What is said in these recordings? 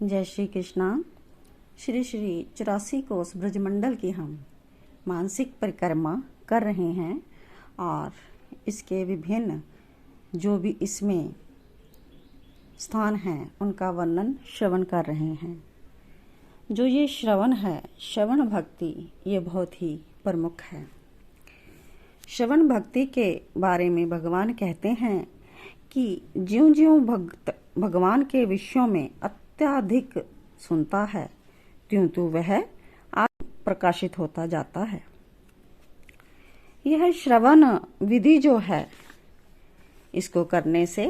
जय श्री कृष्णा। श्री श्री 84 कोस ब्रजमंडल की हम मानसिक परिक्रमा कर रहे हैं और इसके विभिन्न जो भी इसमें स्थान हैं उनका वर्णन श्रवण कर रहे हैं। जो ये श्रवण है, श्रवण भक्ति, ये बहुत ही प्रमुख है। श्रवण भक्ति के बारे में भगवान कहते हैं कि ज्यों-ज्यों भक्त भगवान के विषयों में अत्यधिक सुनता है त्यों वह आत्म प्रकाशित होता जाता है। यह श्रवण विधि जो है, इसको करने से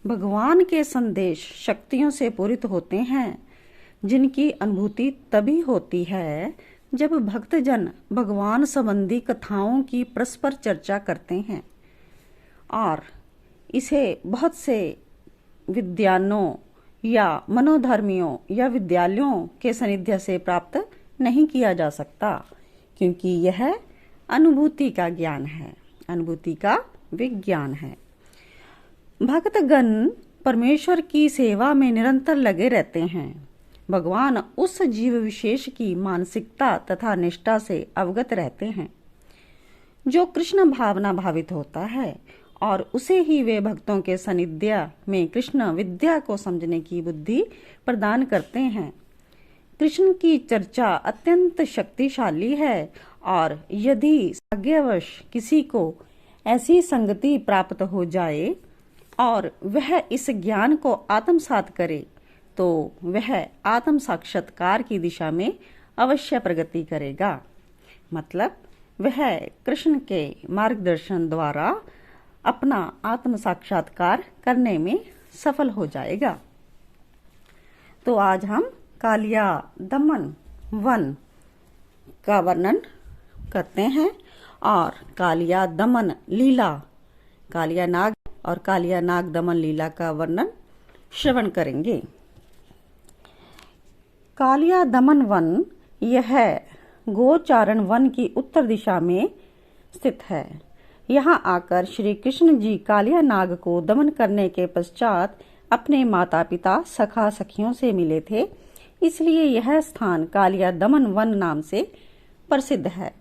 भगवान के संदेश शक्तियों से पूरित होते हैं, जिनकी अनुभूति तभी होती है जब भक्तजन भगवान संबंधी कथाओं की परस्पर चर्चा करते हैं और इसे बहुत से विद्वानों या मनोधर्मियों या विद्यालयों के सानिध्य से प्राप्त नहीं किया जा सकता, क्योंकि यह अनुभूति का ज्ञान है, अनुभूति का विज्ञान है। भक्तगण परमेश्वर की सेवा में निरंतर लगे रहते हैं। भगवान उस जीव विशेष की मानसिकता तथा निष्ठा से अवगत रहते हैं जो कृष्ण भावना भावित होता है, और उसे ही वे भक्तों के सानिध्य में कृष्ण विद्या को समझने की बुद्धि प्रदान करते हैं। कृष्ण की चर्चा अत्यंत शक्तिशाली है और यदि भाग्यवश किसी को ऐसी संगति प्राप्त हो जाए और वह इस ज्ञान को आत्मसात करे तो वह आत्म साक्षात्कार की दिशा में अवश्य प्रगति करेगा। मतलब वह कृष्ण के मार्गदर्शन द्वारा अपना आत्म साक्षात्कार करने में सफल हो जाएगा। तो आज हम कालिया दमन वन का वर्णन करते हैं और कालिया दमन लीला, कालिया नाग और कालिया नाग दमन लीला का वर्णन श्रवण करेंगे। कालिया दमन वन यह गोचारण वन की उत्तर दिशा में स्थित है। यहाँ आकर श्री कृष्ण जी कालिया नाग को दमन करने के पश्चात अपने माता पिता सखा सखियों से मिले थे, इसलिए यह स्थान कालिया दमन वन नाम से प्रसिद्ध है।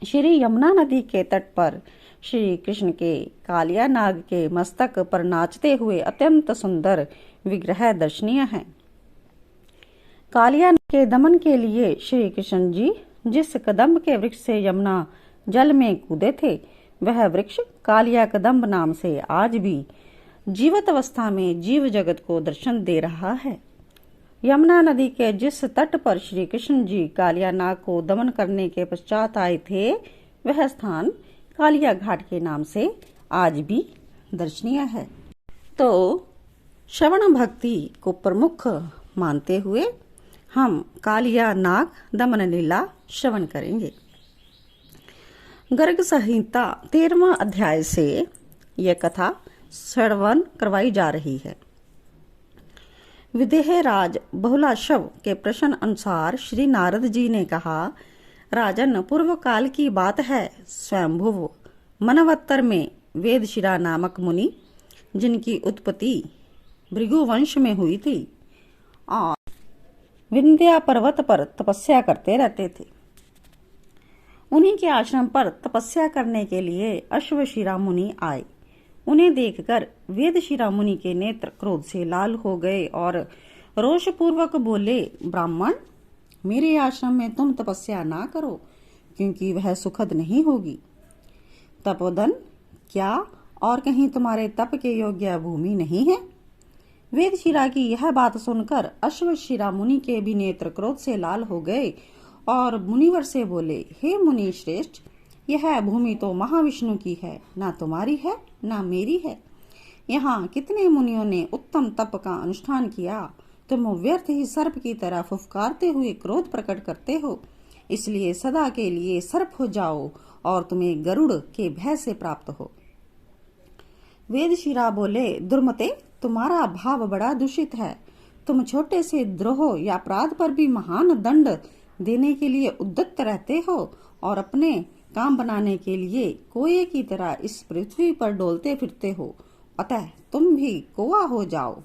श्री यमुना नदी के तट पर श्री कृष्ण के कालिया नाग के मस्तक पर नाचते हुए अत्यंत सुंदर विग्रह दर्शनीय है। कालिया के दमन के लिए श्री कृष्ण जी जिस कदम्ब के वृक्ष से यमुना जल में कूदे थे, वह वृक्ष कालिया कदम्ब नाम से आज भी जीवित अवस्था में जीव जगत को दर्शन दे रहा है। यमुना नदी के जिस तट पर श्री कृष्ण जी कालिया नाग को दमन करने के पश्चात आए थे, वह स्थान कालिया घाट के नाम से आज भी दर्शनीय है। तो श्रवण भक्ति को प्रमुख मानते हुए हम कालिया नाग दमन लीला श्रवण करेंगे। गर्ग संहिता 13वां अध्याय से यह कथा श्रवण करवाई जा रही है। विदेह राज बहुलाशव के प्रश्न अनुसार श्री नारद जी ने कहा, राजन, पूर्व काल की बात है। स्वयंभुव मनवत्तर में वेदशिरा नामक मुनि, जिनकी उत्पत्ति भृगुवंश में हुई थी और विंध्या पर्वत पर तपस्या करते रहते थे, उन्हीं के आश्रम पर तपस्या करने के लिए अश्वशिरा मुनि आए। उन्हें देखकर वेदशिरा मुनि के नेत्र क्रोध से लाल हो गए और रोषपूर्वक बोले, ब्राह्मण, मेरे आश्रम में तुम तपस्या ना करो, क्योंकि वह सुखद नहीं होगी। तपोधन, क्या और कहीं तुम्हारे तप के योग्य भूमि नहीं है? वेदशिरा की यह बात सुनकर अश्वशिरा मुनि के भी नेत्र क्रोध से लाल हो गए और मुनिवर से बोले, हे मुनि श्रेष्ठ, यह भूमि तो महाविष्णु की है, ना तुम्हारी है ना मेरी है। यहाँ कितने मुनियों ने उत्तम तप का अनुष्ठान किया, तुम व्यर्थ ही सर्प की तरह फुफकारते हुए क्रोध प्रकट करते हो। इसलिए सदा के लिए सर्प हो जाओ और तुम्हें गरुड़ के भय से प्राप्त हो। वेदशिरा बोले, दुर्मते, तुम्हारा भाव बड़ा दूषित है। तुम छोटे से द्रोह या अपराध पर भी महान दंड देने के लिए उद्यत रहते हो और अपने काम बनाने के लिए कोए की तरह इस पृथ्वी पर डोलते फिरते हो। अतः तुम भी कोआ हो जाओ।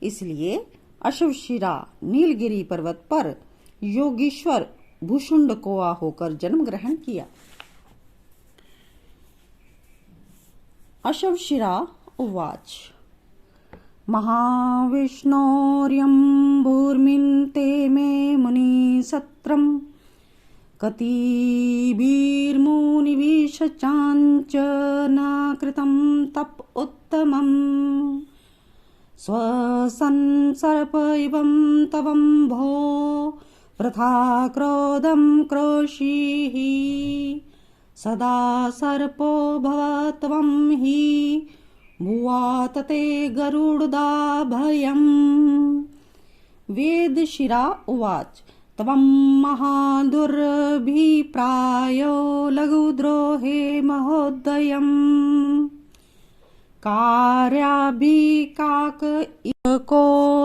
इसलिए अश्वशिरा नीलगिरी पर्वत पर योगीश्वर भूषुंड कोआ होकर जन्म ग्रहण किया। अश्वशिरा उवाच महाविष्णोर्यम्भूर्मिन्ते मे मुनिसत्रम् कतिभिर्मुनिभिश्चाञ्चना कृतं तप उत्तमम् स्वसंसर्प इवं तवं भो वृथा क्रोधं क्रोशीः सदा सर्पो भव त्वं हि भुवातते गरुडाभयम्। वेदशिरा उवाच त्वं महादुर्भिप्रायो लघुद्रोहे महोदयम् कार्याभिकाको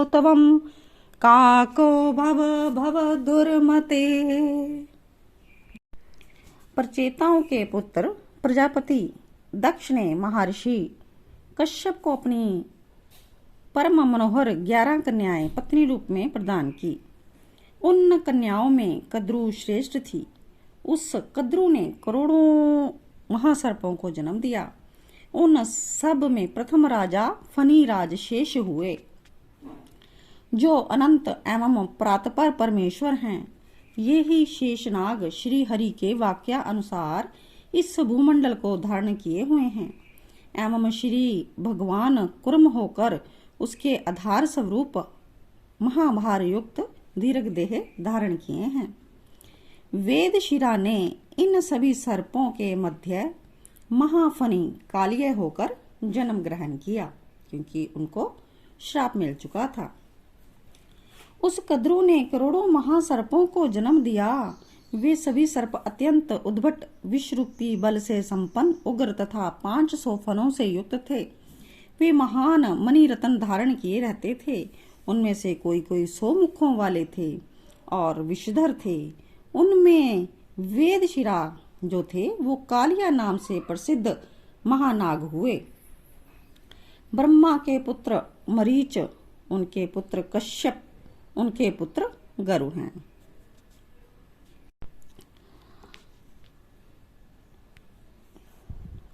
त्वं काको भव दुर्मते। प्रचेताओं के पुत्र प्रजापति दक्ष ने महर्षि कश्यप को अपनी परम मनोहर 11 कन्याएं पत्नी रूप में प्रदान की। उन कन्याओं में कद्रु श्रेष्ठ थी। उस कद्रु ने करोड़ों महासर्पों को जन्म दिया। उन सब में प्रथम राजा फणिराज शेष हुए, जो अनंत एवं प्रातपर परमेश्वर हैं। ये ही शेषनाग श्री हरि के वाक्या अनुसार इस भूमंडल को धारण किए हुए हैं एवं श्री भगवान कुर्म होकर उसके आधार स्वरूप महाभार युक्त दीर्घ देह धारण किए हैं। वेदशिरा ने इन सभी सर्पों के मध्य महाफनी कालिय होकर जन्म ग्रहण किया, क्योंकि उनको श्राप मिल चुका था। उस कद्रु ने करोड़ों महासर्पों को जन्म दिया। वे सभी सर्प अत्यंत उद्भट विषरूपी बल से संपन्न, उग्र तथा 500 फनों से युक्त थे। वे महान मणि रत्न धारण किए रहते थे। उनमें से कोई कोई 100 मुखों वाले थे और विषधर थे। उनमें वेदशिरा जो थे वो कालिया नाम से प्रसिद्ध महानाग हुए। ब्रह्मा के पुत्र मरीच, उनके पुत्र कश्यप, उनके पुत्र गरुड़ हैं।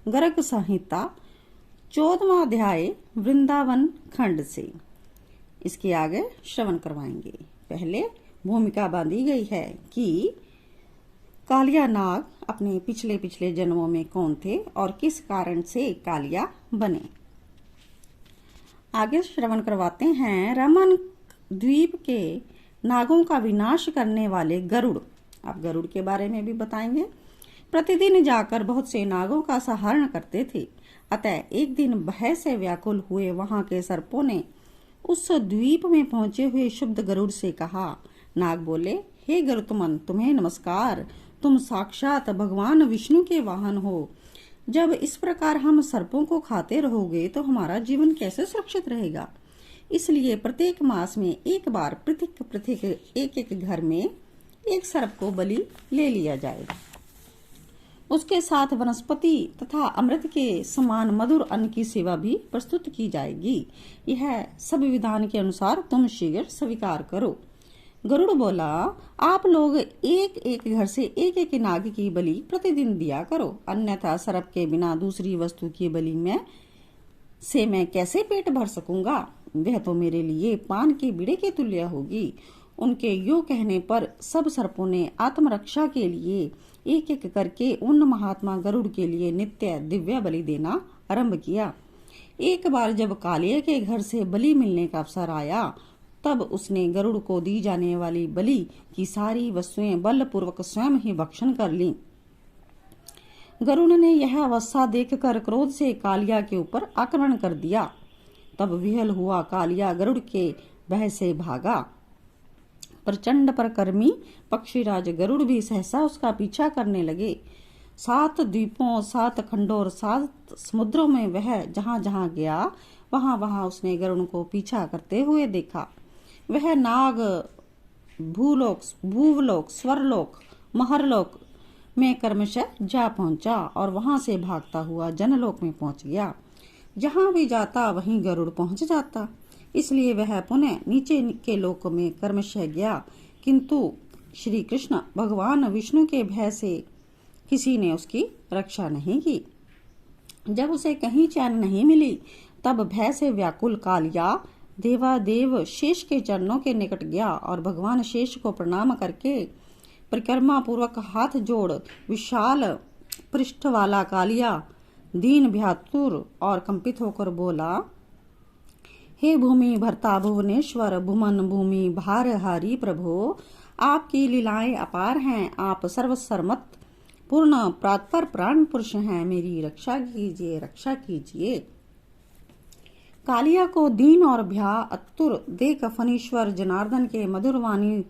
गर्ग संहिता 14वां अध्याय वृंदावन खंड से। इसके आगे श्रवण करवाएंगे। पहले भूमिका बांधी गई है कि कालिया नाग अपने पिछले जन्मों में कौन थे और किस कारण से कालिया बने। आगे श्रवण करवाते हैं। रमन द्वीप के नागों का विनाश करने वाले गरुड़, अब गरुड़ के बारे में भी बताएंगे, प्रतिदिन जाकर बहुत से नागों का संहरण करते थे। अतः एक दिन भय से व्याकुल हुए वहां के सर्पों ने उस द्वीप में पहुंचे हुए शुद्ध गरुड़ से कहा। नाग बोले, हे गरुत्मन, तुम्हें नमस्कार। तुम साक्षात भगवान विष्णु के वाहन हो। जब इस प्रकार हम सर्पों को खाते रहोगे तो हमारा जीवन कैसे सुरक्षित रहेगा। इसलिए प्रत्येक मास में एक बार पृथक एक घर में एक सर्प को बलि ले लिया जाएगा। उसके साथ वनस्पति तथा अमृत के समान मधुर अन्न की सेवा भी प्रस्तुत की जाएगी। यह सब विधान के अनुसार तुम शीघ्र स्वीकार करो। गरुड़ बोला, आप लोग एक एक घर से एक एक नाग की बलि प्रतिदिन दिया करो, अन्यथा सर्प के बिना दूसरी वस्तु की बलि में से मैं कैसे पेट भर सकूंगा। वह तो मेरे लिए पान के बीड़े के तुल्य होगी। उनके यो कहने पर सब सर्पों ने आत्मरक्षा के लिए एक एक करके उन महात्मा गरुड़ के लिए नित्य दिव्य बलि देना आरंभ किया। एक बार जब कालिया के घर से बलि मिलने का अवसर आया, तब उसने गरुड़ को दी जाने वाली बलि की सारी वस्तुएं बलपूर्वक स्वयं ही भक्षण कर ली। गरुड़ ने यह अवस्था देखकर क्रोध से कालिया के ऊपर आक्रमण कर दिया। तब विहल हुआ कालिया गरुड़ के भय से भागा। प्रचंड परकर्मी पक्षीराज गरुड़ भी सहसा उसका पीछा करने लगे। 7 द्वीपों, 7 खंडों और 7 समुद्रों में वह जहां जहां गया वहां वहां उसने गरुड़ को पीछा करते हुए देखा। वह नाग भूलोक, भूवलोक, स्वरलोक, महरलोक में क्रमशः जा पहुंचा और वहां से भागता हुआ जनलोक में पहुंच गया। जहां भी जाता वहीं गरुड़ पहुंच जाता। इसलिए वह पुनः नीचे के लोक में कर्मशः गया। किंतु श्री कृष्ण भगवान विष्णु के भय से किसी ने उसकी रक्षा नहीं की। जब उसे कहीं चैन नहीं मिली, तब भय से व्याकुल कालिया देवादेव शेष के चरणों के निकट गया और भगवान शेष को प्रणाम करके परिक्रमा पूर्वक हाथ जोड़ विशाल पृष्ठ वाला कालिया दीन भ्यातुर और कंपित होकर बोला, हे भूमि भर्ता भुवनेश्वर भुवन भूमि भारहारी प्रभो, आपकी लीलाएं अपार हैं, आप सर्वसर्मत पूर्ण प्रातपर प्राण पुरुष हैं, मेरी रक्षा कीजिए, रक्षा कीजिए। कालिया को दीन और भ्या अतुर देख फणीश्वर जनार्दन के मधुर वाणी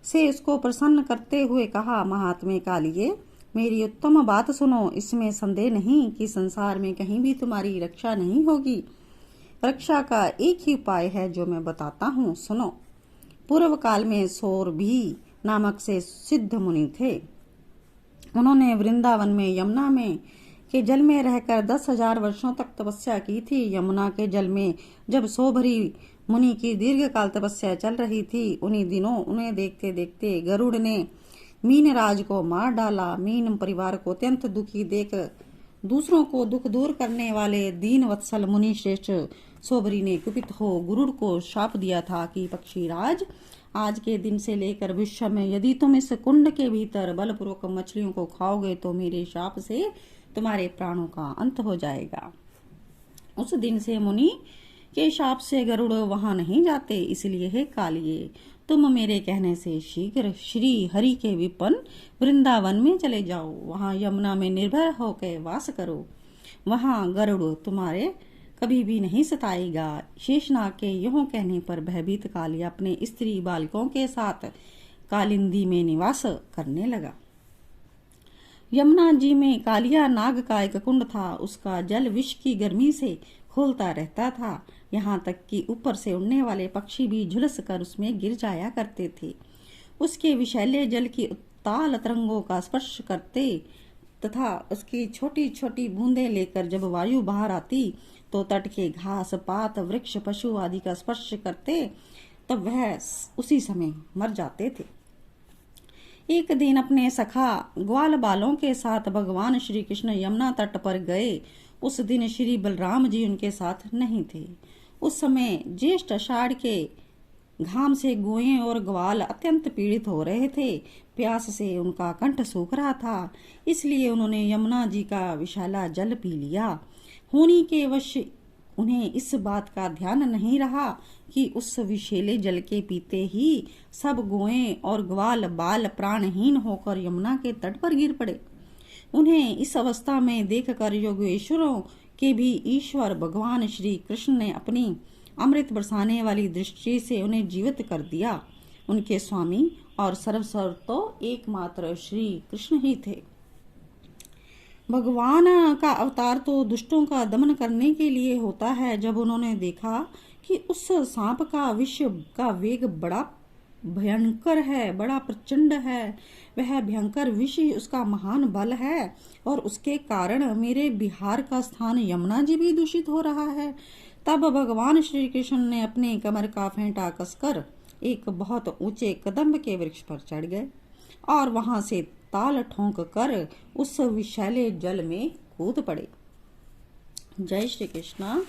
से उसको प्रसन्न करते हुए कहा, महात्मे कालिये, मेरी उत्तम बात सुनो। इसमें संदेह नहीं कि संसार में कहीं भी तुम्हारी रक्षा नहीं होगी। रक्षा का एक ही उपाय है जो मैं बताता हूँ, सुनो। पूर्व काल में सौरभी नामक से सिद्ध मुनि थे। उन्होंने वृंदावन में यमुना में के जल में रहकर 10,000 वर्षों तक तपस्या की थी। यमुना के जल में जब सौभरी मुनि की दीर्घ काल तपस्या चल रही थी, उन्हीं दिनों उन्हें देखते देखते गरुड़ ने मीन राज को मार डाला। मीन परिवार को अत्यंत दुखी देख दूसरों को दुख दूर करने वाले दीन वत्सल मुनि श्रेष्ठ सौभरी ने कुपित हो गरुड़ को शाप दिया था कि पक्षीराज, आज के दिन से लेकर भविष्य में यदि तुम इस कुंड के भीतर बलपूर्वक मछलियों को खाओगे तो मेरे शाप से तुम्हारे प्राणों का अंत हो जाएगा। उस दिन से मुनि के शाप से गरुड़ वहां नहीं जाते। इसलिए हे कालिये, तुम मेरे कहने से शीघ्र श्री हरि के विपन वृंदावन में चले जाओ। वहां यमुना में निर्भय होकर वास करो। वहां गरुड़ तुम्हारे कभी भी नहीं सताएगा। शेषनाग के यूं कहने पर भयभीत कालिया अपने स्त्री बालकों के साथ कालिंदी में निवास करने लगा। यमुना जी में कालिया नाग का एक कुंड था। उसका जल विष की गर्मी से खोलता रहता था। यहाँ तक कि ऊपर से उड़ने वाले पक्षी भी झुलस कर उसमें गिर जाया करते थे। उसके विषैले जल की उत्ताल तरंगों का स्पर्श करते तथा उसकी छोटी छोटी बूंदें लेकर जब वायु बाहर आती तो तट के घास पात वृक्ष पशु आदि का स्पर्श करते, तब वह उसी समय मर जाते थे। एक दिन अपने सखा ग्वाल बालों के साथ भगवान श्री कृष्ण यमुना तट पर गए। उस दिन श्री बलराम जी उनके साथ नहीं थे। उस समय ज्येष्ठ आषाढ़ के घाम से गोएं और ग्वाल अत्यंत पीड़ित हो रहे थे। प्यास से उनका कंठ सूख रहा था, इसलिए उन्होंने यमुना जी का विशाला जल पी लिया। होनी के वश उन्हें इस बात का ध्यान नहीं रहा कि उस विशेले जल के पीते ही सब गोएं और ग्वाल बाल प्राणहीन होकर यमुना के तट पर गिर पड़े। उन्हें इस अवस्था में देखकर योगेश्वरों के भी ईश्वर भगवान श्री कृष्ण ने अपनी अमृत बरसाने वाली दृष्टि से उन्हें जीवित कर दिया। उनके स्वामी और सर्वस्व तो एकमात्र श्री कृष्ण ही थे। भगवान का अवतार तो दुष्टों का दमन करने के लिए होता है। जब उन्होंने देखा कि उस सांप का विष का वेग बड़ा भयंकर है, बड़ा प्रचंड है, वह भयंकर विष उसका महान बल है और उसके कारण मेरे बिहार का स्थान यमुना जी भी दूषित हो रहा है, तब भगवान श्री कृष्ण ने अपने कमर का फेंटा कसकर एक बहुत ऊंचे कदम्ब के वृक्ष पर चढ़ गए और वहां से ताल ठोंक कर उस विशैले जल में कूद पड़े। जय श्री कृष्ण।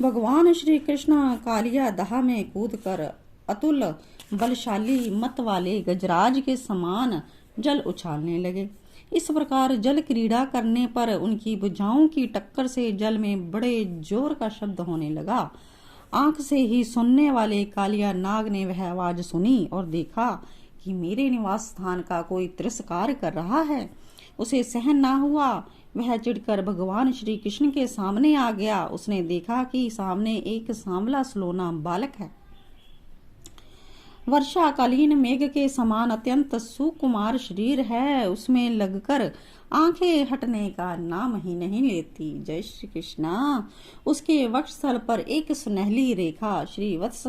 भगवान श्री कृष्ण कालिया दहा में कूद कर अतुल बलशाली मत वाले गजराज के समान जल उछालने लगे। इस प्रकार जल क्रीड़ा करने पर उनकी भुजाओं की टक्कर से जल में बड़े जोर का शब्द होने लगा। आंख से ही सुनने वाले कालिया नाग ने वह आवाज सुनी और देखा कि मेरे निवास स्थान का कोई तिरस्कार कर रहा है। उसे सहन ना हुआ। वह चिढ़कर भगवान श्री कृष्ण के सामने आ गया। उसने देखा कि सामने एक सांवला सलोना बालक है। वर्षाकालीन मेघ के समान अत्यंत सुकुमार शरीर है। उसमें लगकर आंखें हटने का नाम ही नहीं लेती। जय श्री कृष्णा। उसके वक्षस्थल पर एक सुनहली रेखा श्री वत्स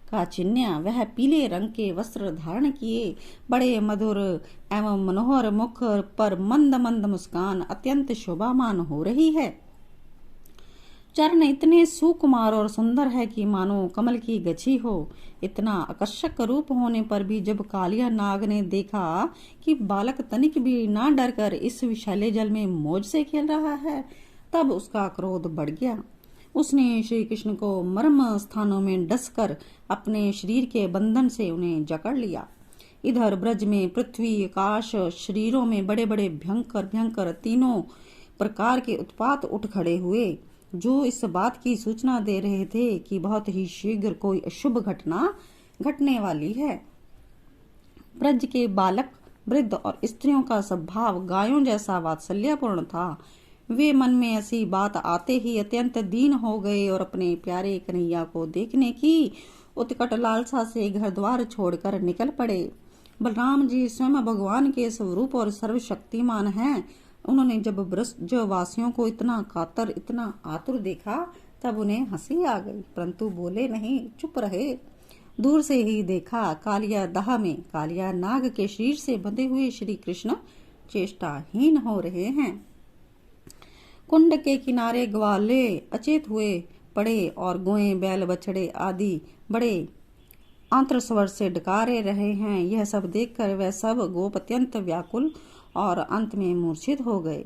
का चिन्ह। वह पीले रंग के वस्त्र धारण किए बड़े मधुर एवं मनोहर मुख पर मंद मंद मुस्कान अत्यंत शोभामान हो रही है। चरण इतने सुकुमार और सुंदर है कि मानो कमल की गछी हो। इतना आकर्षक रूप होने पर भी जब कालिया नाग ने देखा कि बालक तनिक भी ना डरकर इस विषैले जल में मौज से खेल रहा है, तब उसका क्रोध बढ़ गया। उसने श्री कृष्ण को मर्म स्थानों में डसकर अपने शरीर के बंधन से उन्हें जकड़ लिया। इधर ब्रज में पृथ्वी आकाश शरीरों में बड़े बड़े भयंकर भयंकर तीनों प्रकार के उत्पात उठ खड़े हुए, जो इस बात की सूचना दे रहे थे कि बहुत ही शीघ्र कोई अशुभ घटना घटने वाली है। ब्रज के बालक, वृद्ध और स्त्रियों का स्वभाव गायों जैसा वात्सल्यपूर्ण था। वे मन में ऐसी बात आते ही अत्यंत दीन हो गए और अपने प्यारे कन्हैया को देखने की उत्कट लालसा से घर द्वार छोड़कर निकल पड़े। बलराम जी स्वयं भगवान के स्वरूप और सर्वशक्तिमान हैं। उन्होंने जब ब्रजवासियों को इतना कातर, इतना आतुर देखा, तब उन्हें हंसी आ गई, परंतु बोले नहीं, चुप रहे। दूर से ही देखा कालिया दाह में कालिया नाग के शरीर से बंधे हुए श्री कृष्ण चेष्टाहीन हो रहे हैं। कुंड के किनारे ग्वाले अचेत हुए पड़े और गोए, बैल, बछड़े आदि बड़े आंत्र स्वर से डकारे रहे हैं। यह सब देखकर वह सब गोप अत्यंत व्याकुल और अंत में मूर्छित हो गए।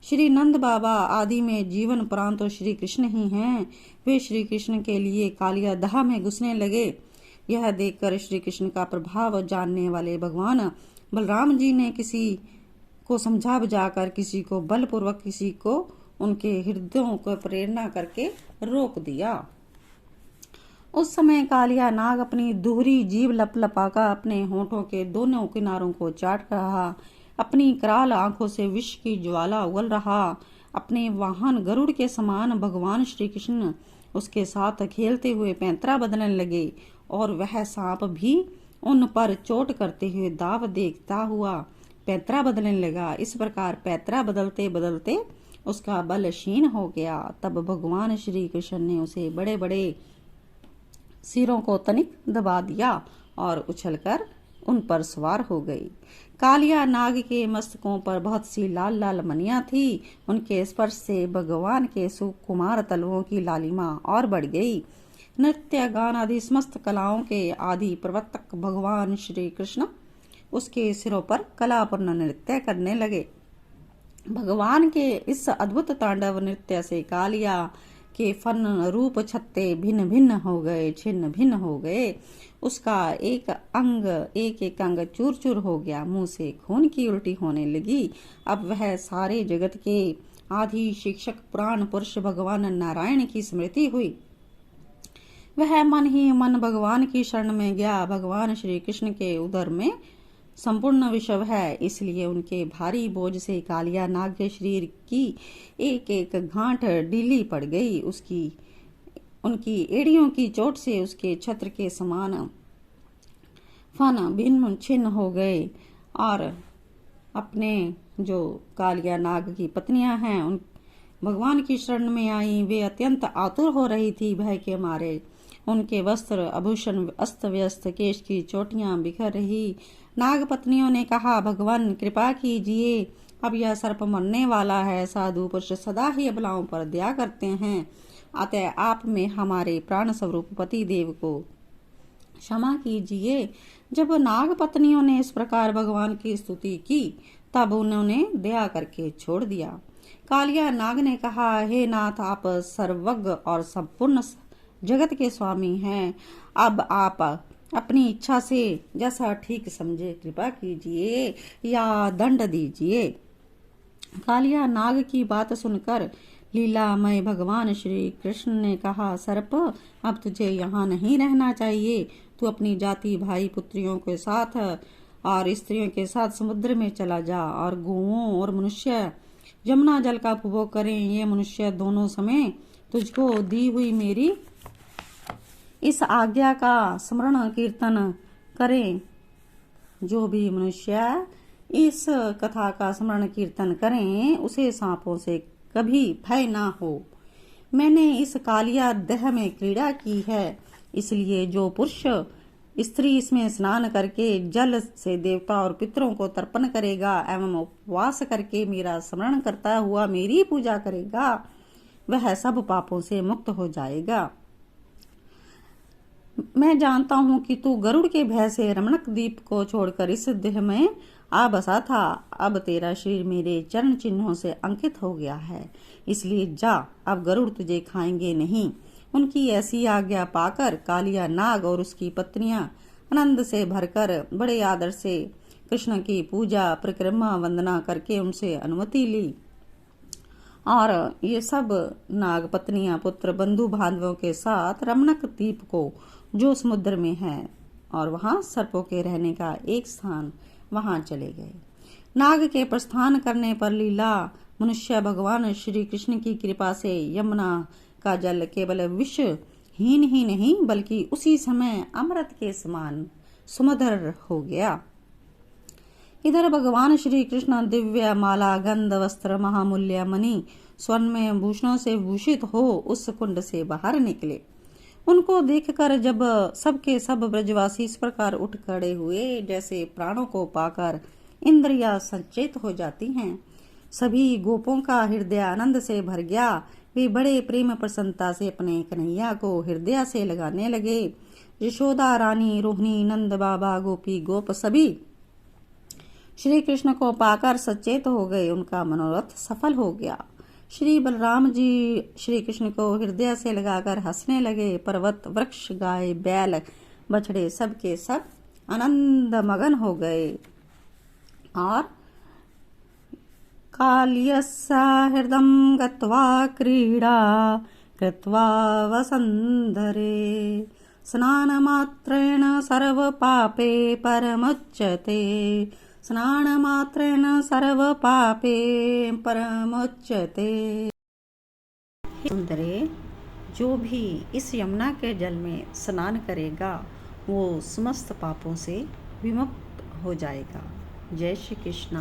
श्री नंद बाबा आदि में जीवन प्राण तो श्री कृष्ण ही हैं। वे श्री कृष्ण के लिए कालिया दाह में घुसने लगे। यह देखकर श्री कृष्ण का प्रभाव जानने वाले भगवान बलराम जी ने किसी को समझा बुझाकर, किसी को बलपूर्वक, किसी को उनके हृदयों को प्रेरणा करके रोक दिया। उस समय कालिया नाग अपनी दोहरी जीभ लपलपाकर अपने होठों के दोनों किनारों को चाट रहा। अपनी कराल आंखों से विष की ज्वाला उगल रहा। अपने वाहन गरुड़ के समान भगवान श्री कृष्ण उसके साथ खेलते हुए पैंतरा बदलने लगे और वह सांप भी उन पर चोट करते हुए दाव देखता हुआ पैंतरा बदलने लगा। इस प्रकार पैंतरा बदलते बदलते उसका बल क्षीण हो गया। तब भगवान श्री कृष्ण ने उसे बड़े बड़े सिरों को तनिक दबा दिया और उछलकर उन पर सवार हो गई। कालिया नाग के मस्तकों पर बहुत सी लाल लाल मनियां थी। उनके स्पर्श से भगवान के सुकुमार तलवों की लालिमा और बढ़ गई। नृत्य, गान आदि समस्त कलाओं के आदि प्रवर्तक भगवान श्री कृष्ण उसके सिरों पर कलापूर्ण नृत्य करने लगे। भगवान के इस अद्भुत तांडव नृत्य से कालिया के फन रूप छत्ते भिन्न भिन्न हो गए, छिन्न भिन्न हो गए। उसका एक एक अंग चूर चूर हो गया। मुंह से खून की उल्टी होने लगी। अब वह सारे जगत के आदि शिक्षक प्राण पुरुष भगवान नारायण की स्मृति हुई। वह मन ही मन भगवान की शरण में गया। भगवान श्री कृष्ण के उदर में संपूर्ण विश्व है, इसलिए उनके भारी बोझ से कालिया नाग के शरीर की एक एक गांठ ढीली पड़ गई। उनकी एड़ियों की चोट से उसके छत्र के समान फन भिन्न छिन्न हो गए और अपने जो कालिया नाग की पत्नियां हैं उन भगवान की शरण में आई। वे अत्यंत आतुर हो रही थी भय के मारे। उनके वस्त्र आभूषण अस्त व्यस्त, केश की चोटियां बिखर रही। नाग पत्नियों ने कहा, भगवान कृपा कीजिए, अब यह सर्प मरने वाला है। साधु पुरुष सदा ही अबलाओं पर दया करते हैं, अतः आप में हमारे प्राण स्वरूप पति देव को क्षमा कीजिए। जब नाग पत्नियों ने इस प्रकार भगवान की स्तुति की, तब उन्होंने दया करके छोड़ दिया। कालिया नाग ने कहा, हे नाथ, आप सर्वज्ञ और संपूर्ण जगत के स्वामी हैं। अब आप अपनी इच्छा से जैसा ठीक समझे कृपा कीजिए या दंड दीजिए। कालिया नाग की बात सुनकर लीलामय भगवान श्री कृष्ण ने कहा, सर्प, अब तुझे यहाँ नहीं रहना चाहिए। तू अपनी जाति भाई पुत्रियों के साथ और स्त्रियों के साथ समुद्र में चला जा और गौओं और मनुष्य यमुना जल का उपभोग करें। ये मनुष्य दोनों समय तुझको दी हुई मेरी इस आज्ञा का स्मरण कीर्तन करें। जो भी मनुष्य इस कथा का स्मरण कीर्तन करें, उसे सांपों से कभी भय ना हो। मैंने इस कालिया दह में क्रीड़ा की है, इसलिए जो पुरुष स्त्री इसमें स्नान करके जल से देवता और पितरों को तर्पण करेगा एवं उपवास करके मेरा स्मरण करता हुआ मेरी पूजा करेगा, वह सब पापों से मुक्त हो जाएगा। मैं जानता हूँ कि तू गरुड़ के भय से रमणक द्वीप को छोड़कर इस देह में आ बसा था। अब तेरा शरीर मेरे चरण चिन्हों से अंकित हो गया है, इसलिए जा, अब गरुड़ तुझे खाएंगे नहीं। उनकी ऐसी आज्ञा पाकर कालिया नाग और उसकी पत्नियां आनंद से भरकर बड़े आदर से कृष्ण की पूजा परिक्रमा वंदना करके उनसे अनुमति ली। और ये सब नाग पत्नियां पुत्र बंधु बांधवों के साथ रमणक द्वीप को, जो समुद्र में है और वहां सर्पों के रहने का एक स्थान, वहां चले गए। नाग के प्रस्थान करने पर लीला मनुष्य भगवान श्री कृष्ण की कृपा से यमुना का जल केवल विषहीन ही नहीं बल्कि उसी समय अमृत के समान सुमधुर हो गया। इधर भगवान श्री कृष्ण दिव्य माला गंध वस्त्र महामूल्य मणि स्वर्ण में भूषणों से भूषित हो उस कुंड से बाहर निकले। उनको देखकर जब सबके सब ब्रजवासी इस प्रकार उठ खड़े हुए जैसे प्राणों को पाकर इंद्रियां सचेत हो जाती हैं। सभी गोपों का हृदय आनंद से भर गया। वे बड़े प्रेम प्रसन्नता से अपने कन्हैया को हृदय से लगाने लगे। यशोदा रानी, रोहिणी, नंद बाबा, गोपी गोप सभी श्री कृष्ण को पाकर सचेत हो गए। उनका मनोरथ सफल हो गया। श्री बलराम जी श्री कृष्ण को हृदय से लगाकर हंसने लगे। पर्वत, वृक्ष, गाय, बैल, बछड़े सब के सब आनंद मगन हो गए। और काल्यस्य हृदं गत्वा क्रीडा कृत्वा वसंधरे स्नानमात्रेण सर्वपापे परमुच्यते। स्नानमात्रेण सर्वपापे परमुच्यते। सुंदरे, जो भी इस यमुना के जल में स्नान करेगा वो समस्त पापों से विमुक्त हो जाएगा। जय श्री कृष्ण।